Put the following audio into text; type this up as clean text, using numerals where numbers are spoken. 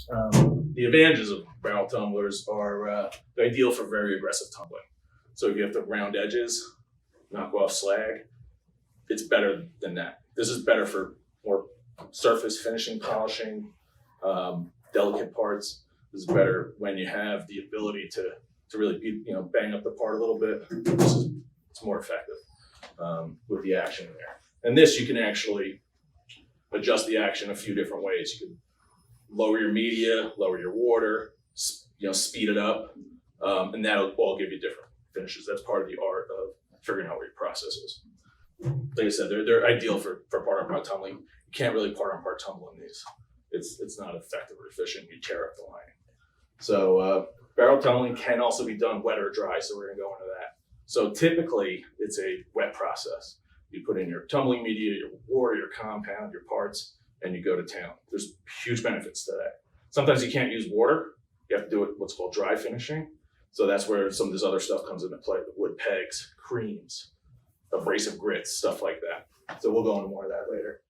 The advantages of barrel tumblers are they're ideal for very aggressive tumbling. So if you have to round edges, knock off slag, it's better than that. This is better for more surface finishing, polishing, delicate parts. This is better when you have the ability to really bang up the part a little bit. It's more effective with the action in there. And this you can actually adjust the action a few different ways. You can lower your media, lower your water, speed it up, and that'll all give you different finishes. That's part of the art of figuring out what your process is. Like I said, they're ideal for part on part tumbling. You can't really part on part tumble in these. It's not effective or efficient. You tear up the lining. So barrel tumbling can also be done wet or dry. So we're gonna go into that. So typically it's a wet process. You put in your tumbling media, your water, your compound, your parts, and you go to town. There's huge benefits to that. Sometimes you can't use water. You have to do it what's called dry finishing. So that's where some of this other stuff comes into play, the wood pegs, creams, abrasive grits, stuff like that. So we'll go into more of that later.